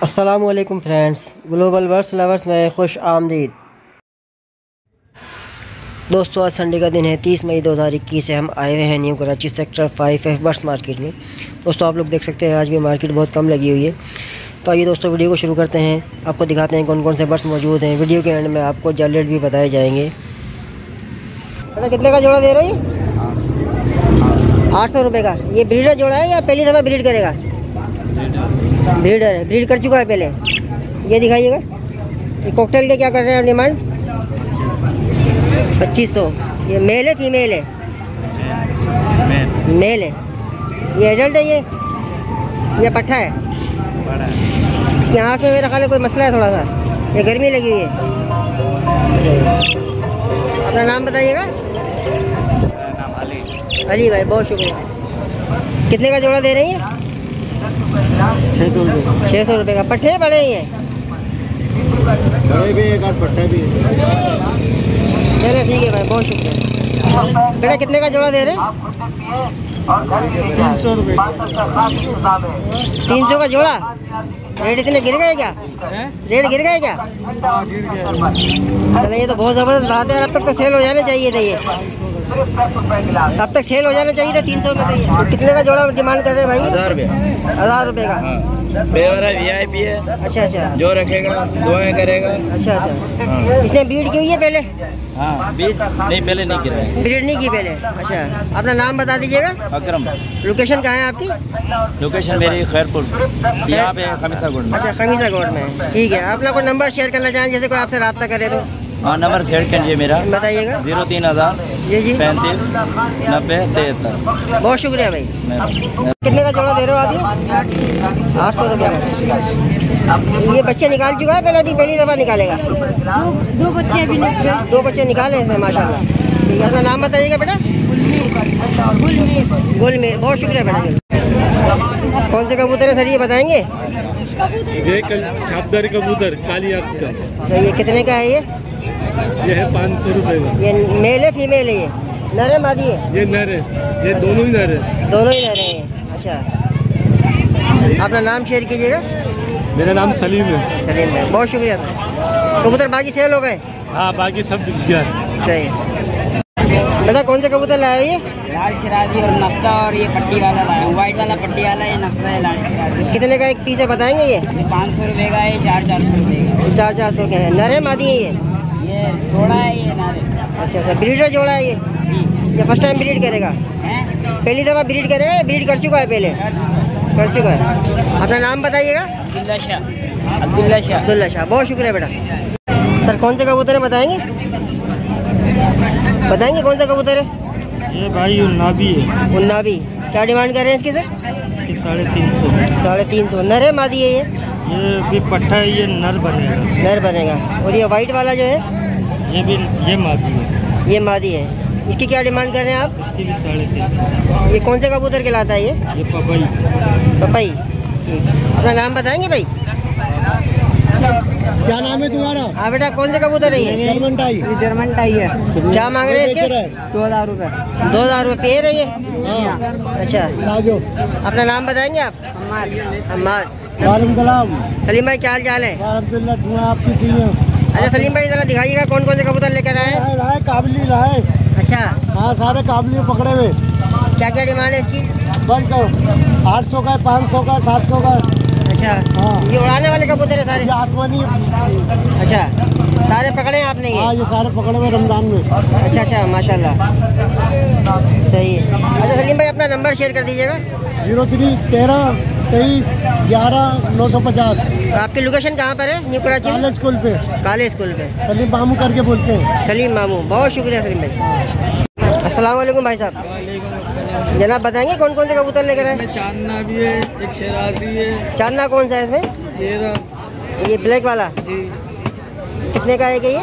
अस्सलामुअलैकुम friends, global birds lovers में खुश आमदीद। दोस्तों, आज संडे का दिन है 30 मई 2021 से हम आए हुए हैं new Karachi sector 5F birds market में। दोस्तों, आप लोग देख सकते हैं आज भी मार्केट बहुत कम लगी हुई है। तो आइए दोस्तों, वीडियो को शुरू करते हैं। आपको दिखाते हैं कौन कौन से बर्ड्स मौजूद हैं। वीडियो के एंड में आपको जाल रेट भी बताए जाएंगे। कितने का जोड़ा दे रहे हो? 800 रुपये का। ये ब्रीडर जोड़ा है या पहली दफ़ा ब्रीड करेगा? ब्रीडर है, ब्रीड कर चुका है पहले। ये दिखाइएगा। ये कॉकटेल के क्या कर रहे हैं डिमांड? 2500। ये मेल है फीमेल है? मेल है। ये एडल्ट है ये पट्ठा है? इसकी आँख में मेरा ख्याल है कोई मसला है थोड़ा सा, ये गर्मी लगी हुई है। अपना नाम बताइएगा। अली भाई, बहुत शुक्रिया। कितने का जोड़ा दे रही हैं? 600 रुपये का। पट्ठे बड़े ही हैं? बड़े भी एक आध पट्टा भी। चलो ठीक है भाई, बहुत शुक्रिया। बेटा कितने का जोड़ा दे रहे हैं? 300 रुपये। 300 का जोड़ा? रेट इतने गिर गए क्या? रेट गिर गए क्या? चलो ये तो बहुत ज़बरदस्त बात है। अब तक तो सेल हो जाने चाहिए थे। ये अब तक सेल हो जाना चाहिए था 300 में। तो कितने का जोड़ा डिमांड कर रहे हैं भाई? 1000 रुपये। 1000 रुपये का। VIP है। अच्छा। जो रखेगा दुआएं करेगा। अच्छा। इसने ब्रीड की हुई है पहले? हाँ, बीज नहीं, पहले नहीं गिरा है। ब्रीड नहीं की पहले? अच्छा। अपना नाम बता दीजिएगा। अकरम। लोकेशन कहाँ है आपकी? लोकेशन मेरी खैरपुर, यहाँ पे खमीसा गोड में। अच्छा, खमीसा गोड में। ठीक है। आप लोग को नंबर शेयर करना चाहें, जैसे कोई आपसे रब्ता करे तो? हाँ, नंबर शेयर कीजिए मेरा। बताइएगा। 03,000 जी 35 90 73। बहुत शुक्रिया भाई। कितने का जोड़ा दे रहे हो आप? ये 800 रुपये का। ये बच्चे निकाल चुका है पहले? अभी पहली दफ़ा निकालेगा? दो बच्चे अभी निकले। 2 बच्चे निकाले हैं माशाल्लाह। ठीक है। अपना नाम बताइएगा बेटा। गुलमीर। बहुत शुक्रिया बेटा। कौन से कबूतर है सर, ये बताएंगे? ये छापदार कबूतर काली आँख का। तो ये कितने का है? ये है 500 रुपये का। ये मेल है फीमेल है? ये नर है मादी है? ये नर है, ये दोनों ही नर है। दोनों ही नर हैं। अच्छा। अपना नाम शेयर कीजिएगा। मेरा नाम सलीम है। सलीम भाई, बहुत शुक्रिया। कबूतर बाकी सेल हो गए? हाँ, बाकी सब बिक गया। सही। बेटा कौन से कबूतर लाए हो? ये लाल शराबी और नफ्ता, और ये पट्टी वाला लाया, व्हाइट वाला पट्टी वाला, ये नफ्ता है लाल शराबी। कितने का एक पीस है बताएंगे? ये 500 रुपये का है, 400 रुपये का। 400 के हैं। नर है मादी है? ये जोड़ा है, ये नारे। अच्छा। ब्रीडर जोड़ा है ये? ये फर्स्ट टाइम ब्रीड करेगा? पहली दफ़ा ब्रीड करेगा या ब्रीड कर चुका है पहले? कर चुका है। अपना नाम बताइएगा। अब्दुल्ला शाह। बहुत शुक्रिया बेटा। सर कौन से कबूतर है बताएंगे? कौन सा कबूतर है? ये भाई उन्नाबी है। उन्नाबी। क्या डिमांड कर रहे हैं इसकी सर? 350। 350। नर है मादी है? ये भी पट्टा है, ये नर बनेगा। नर बनेगा। और ये वाइट वाला जो है? ये मादी है। ये मादी है। इसकी क्या डिमांड कर रहे हैं आप? इसकी भी 350। ये कौन से कबूतर कहलाता है ये? पपई। अपना नाम बताएंगे भाई? क्या नाम है तुम्हारा? हाँ बेटा, कौन से कबूतर है ये? German tie. जर्मन टाई है। क्या मांग रहे हैं इसके? 2000 रुपये। 2000 रुपये पेड़ है ये? हाँ, अच्छा। लाजो। अपना नाम बताएंगे आप? अम्माद। वालेकुम सलाम। सलीम भाई क्या हाल चाल है? अल्हम्दुलिल्लाह, दुआ आपकी थी। अच्छा सलीम भाई, जरा दिखाइएगा कौन कौन से कबूतर लेकर आए हैं? राय काबली राय। अच्छा। हाँ, सारे काबली पकड़े हुए। क्या क्या डिमांड है इसकी? बंद करो। 800 का, 500 का, 700 का। अच्छा। हाँ। ये उड़ाने वाले कबूतर है सारे? ये आसमानी। अच्छा। सारे पकड़े हैं आपने ये? हाँ, ये सारे पकड़े हुए रमजान में। अच्छा, माशाल्लाह। सही है। अच्छा सलीम भाई, अपना नंबर शेयर कर दीजिएगा। 03 13 23 11 950। आपकी लोकेशन कहाँ पर है? न्यू कराची? कॉलेज स्कूल पे। कॉलेज स्कूल पे। सलीम मामू करके बोलते हैं। सलीम मामू। बहुत शुक्रिया सलीम भाई। अस्सलाम वालेकुम भाई साहब। जनाब बताएंगे कौन कौन से कबूतर लेकर आए? चांदना भी है, एक शराजी है। चांदना कौन सा है इसमें? ये ब्लैक वाला? जी। कितने का है कि ये?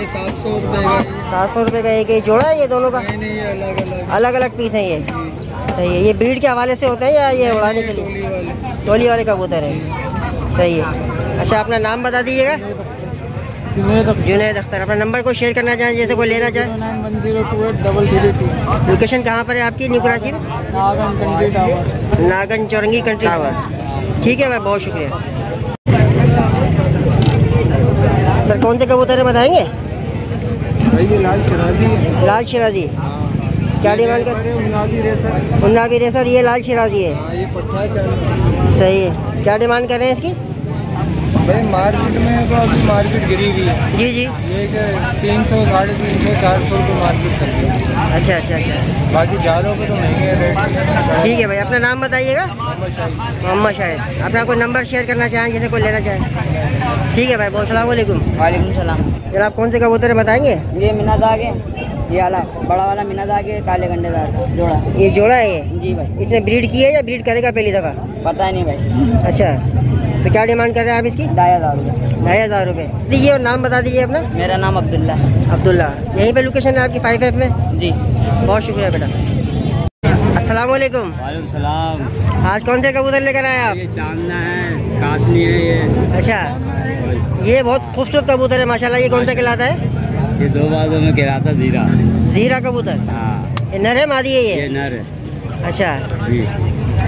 700 रुपये का। 700 रुपये का एक ही जोड़ा है ये दोनों का? नहीं, अलग अलग अलग पीस हैं ये? सही है। ये ब्रीड के हवाले से होते हैं या ये उड़ाने के लिए? टोली वाले कबूतर है। सही है। अच्छा, अपना नाम बता दीजिएगा। जुनैद अख्तर। अपना नंबर को शेयर करना चाहें, जैसे कोई लेना चाहे? 91028332। लोकेशन कहाँ पर है आपकी न्यू कराची में? Nagan country tower. Nagan Chowrangi country tower. ठीक है भाई, बहुत शुक्रिया। सर कौन से कबूतर है बताएंगे? ये लाल शिराजी है। लाल शिराजी क्या डिमांड कर? उन्नावी रेसर, ये लाल शिराजी है। ये पट्टा चाहिए। सही है, क्या डिमांड कर रहे हैं इसकी? भाई मार्केट में तो अभी मार्केट गिरी हुई है। जी जी। ये 300, 350, 400 रुपये मार्केट कर रही है। अच्छा अच्छा अच्छा, बाकी जालों पे तो महंगे रेट। ठीक है भाई, अपना नाम बताइएगा। मोहम्मद शाहिद। अपना कोई नंबर शेयर करना चाहें जिसे कोई लेना चाहे? ठीक है भाई, बहुत सलाम वालेकुम। वालेकुम सलाम। जनाब कौन से कबूतर है बताएंगे? ये मीनादाग है, ये आला बड़ा वाला मीनादाग है, काले गंडेदार का जोड़ा। ये जोड़ा है ये? जी भाई। इसने ब्रीड की है या ब्रीड करेगा पहली दफ़ा? पता नहीं भाई। अच्छा, तो क्या डिमांड कर रहे हैं आप इसकी? 2500 रुपये। 2500 रुपये दीजिए। और नाम बता दीजिए अपना। मेरा नाम अब्दुल्ला। अब्दुल्ला। यहीं पे लोकेशन है आपकी 5F में? जी। बहुत शुक्रिया बेटा। अस्सलाम वालेकुम। वालेकुम सलाम। आज कौन से कबूतर लेकर आए आप? ये चांदना है, कासनी है ये। अच्छा, ये बहुत खूबसूरत कबूतर है माशाल्लाह। ये कौन सा कहलाता है? ये 2 बाजों में गिराता जीरा। जीरा कबूतर। हाँ, ये नर है मादी है ये ये? नर है अच्छा, जी।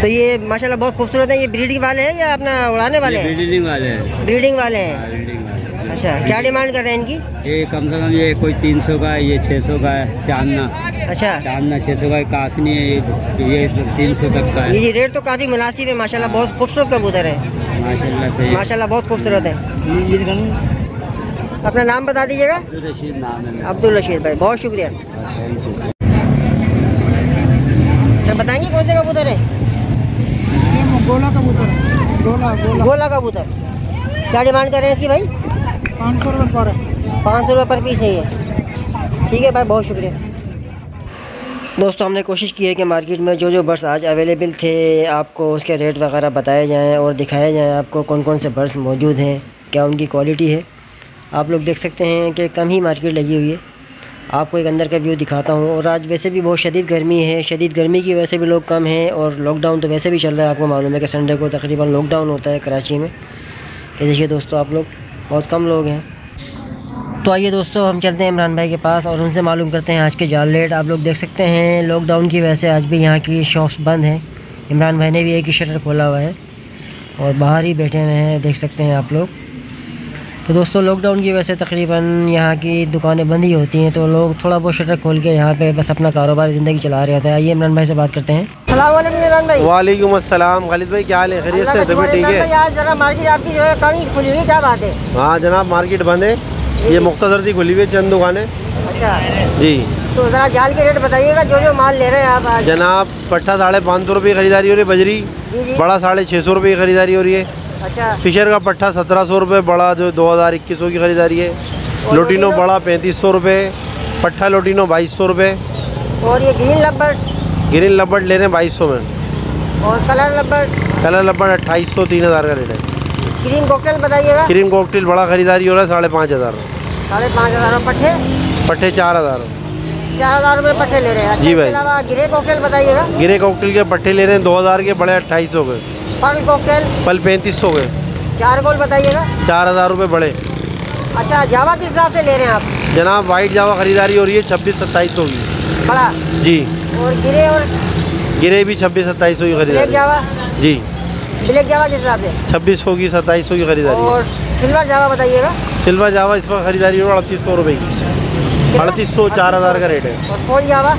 तो ये माशाल्लाह बहुत खूबसूरत है। ये ब्रीडिंग वाले हैं या अपना उड़ाने वाले हैं? ब्रीडिंग वाले हैं। ब्रीडिंग वाले हैं। ब्रीडिंग वाले। अच्छा, क्या डिमांड कर रहे हैं इनकी? ये कम से कम ये कोई 300 का है, ये 600 का है। चांदना अच्छा, चांदना 600 का है, कासनी है ये 300 तक का है। ये रेट तो काफ़ी मुनासिब है माशाल्लाह। बहुत खूबसूरत कबूतर है माशाल्लाह से। माशाल्लाह, बहुत खूबसूरत है। अपना नाम बता दीजिएगा। रशीद नाम है। अब्दुल रशीद भाई, बहुत शुक्रिया। तो बताएंगे कौन से कबूतर है? गोला कबूतर। गोला कबूतर। क्या डिमांड कर रहे हैं इसकी भाई? 500 रुपये पर। 500 रुपये पर पीस है ये। ठीक है भाई, बहुत शुक्रिया। दोस्तों हमने कोशिश की है कि मार्केट में जो बर्ड्स आज अवेलेबल थे आपको उसके रेट वगैरह बताए जाएं और दिखाए जाएं आपको कौन कौन से बर्ड्स मौजूद हैं, क्या उनकी क्वालिटी है। आप लोग देख सकते हैं कि कम ही मार्केट लगी हुई है। आपको एक अंदर का व्यू दिखाता हूँ। और आज वैसे भी बहुत शदीद गर्मी है। शदीद गर्मी की वजह से भी लोग कम हैं और लॉकडाउन तो वैसे भी चल रहा है। आपको मालूम है कि संडे को तकरीबन लॉकडाउन होता है कराची में। ये देखिए दोस्तों, आप लोग बहुत कम लोग हैं। तो आइए दोस्तों हम चलते हैं इमरान भाई के पास और उनसे मालूम करते हैं आज के जाल रेट। आप लोग देख सकते हैं लॉकडाउन की वजह से आज भी यहाँ की शॉप्स बंद हैं। इमरान भाई ने भी एक ही शटर खोला हुआ है और बाहर ही बैठे हुए हैं, देख सकते हैं आप लोग। तो दोस्तों लॉकडाउन की वजह से तकरीबन यहाँ की दुकानें बंद ही होती हैं, तो लोग थोड़ा बहुत शटर खोल के यहाँ पे बस अपना कारोबार ज़िंदगी चला रहे होते हैं। आइए इमरान भाई से बात करते हैं। अस्सलाम वालेकुम इमरान भाई। वालेकुम अस्सलाम खालिद भाई, क्या हाल है? खैरियत से? तबीयत ठीक है? आज जरा मार्केट आपकी जो है कहीं खुली हुई, क्या बात है? हाँ जनाब, मार्केट बंद है। ये मुख्तसर सी खुली हुई है, चंद दुकानें। अच्छा जी। तो ज़रा जाल के रेट बताइएगा जो माल ले रहे हैं आप आज। जनाब पट्टा 550 रुपये खरीदारी हो रही है, बजरी बड़ा 650 रुपये की खरीदारी हो रही है। अच्छा, फिशर का पट्टा 1700 रुपये, बड़ा जो 2021 की खरीदारी है। लोटिनो बड़ा 3500 रुपये, पट्टा लोटिनो 2200 रुपये। और ये ग्रीन लब्बड़? ग्रीन लब्बड़ ले रहे हैं 2200 में। और कलर लब्बड़? कलर लब्बड़ 2800, 3000 का रेट है। ग्रीन कॉकटेल बताइएगा। क्रीम कॉकटेल बड़ा खरीदारी हो रहा है 5500। 5500 पट्टे? पट्टे 4000। 4000 रुपये पट्टे ले रहे हैं। जी भाई। अलावा ग्रे कॉकटेल बताइएगा। गिरे कॉकटेल के पट्टे ले रहे हैं 2000 के, बड़े 2800 के। Pearl cocktail? पल 3500 के। 4 गोल बताइएगा। 4000 रुपये बड़े। अच्छा, जावा किस हिसाब से ले रहे हैं आप? जनाब वाइट जावा खरीदारी हो रही है 26-2700 की। बड़ा? जी। और गिरे और गिरे भी 26-2700 की ब्लैक खरीदारी। जावा? जी। ब्लैक जावा किस हिसाब से? 2600 की, 2700 की खरीदारी। और सिल्वर जावा बताइएगा। सिल्वर जावा इस वक्त खरीदारी हो 3800 रुपये की। 3800, 4000 का रेट है। और फोन जावा?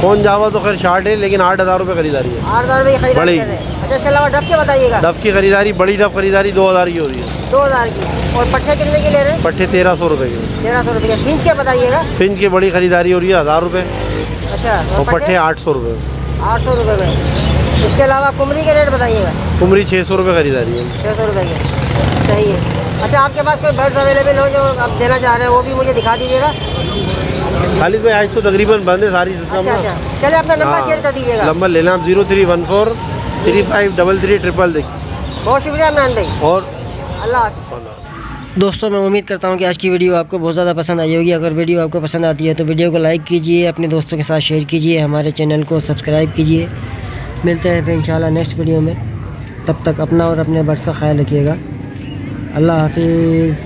फोन जावा तो खैर शार्ट है, लेकिन 8000 रुपये खरीदारी है। 8000 रुपये की खरीदारी बड़ी। कर रहे हैं। अच्छा, इसके अलावा डब के बताइएगा। डफ की खरीदारी, बड़ी डफ खरीदारी 2000 की हो रही है। 2000 की। और पट्टे कितने के ले रहे हैं? पट्टे 1300 रुपये के। 1300 रुपये के। फिंच के बताइएगा। फिंच की बड़ी खरीदारी हो रही है 1000 रुपये। अच्छा, और पट्टे 800 रुपये। 800 रुपये में। इसके अलावा कुमरी के रेट बताइएगा। कुमरी 600 रुपये खरीदारी है। 600 रुपये के। सही है। अच्छा, आपके पास कोई बर्ड्स अवेलेबल हो जो आप देना चाह रहे हैं, वो भी मुझे दिखा दीजिएगा। खालिद भाई आज तो तकरीबन बंद है सारी सिस्टम। अच्छा अच्छा, चलिए अपना नंबर शेयर कर दीजिएगा। नंबर लेना आप 0314 3533 बहुत शुक्रिया इमरान भाई। और अल्लाह हाफ़िज़। दोस्तों मैं उम्मीद करता हूँ कि आज की वीडियो आपको बहुत ज़्यादा पसंद आई होगी। अगर वीडियो आपको पसंद आती है तो वीडियो को लाइक कीजिए, अपने दोस्तों के साथ शेयर कीजिए, हमारे चैनल को सब्सक्राइब कीजिए। मिलते हैं फिर इंशाल्लाह नेक्स्ट वीडियो में। तब तक अपना और अपने बर्ड्स का ख्याल रखिएगा। अल्लाह हाफिज़।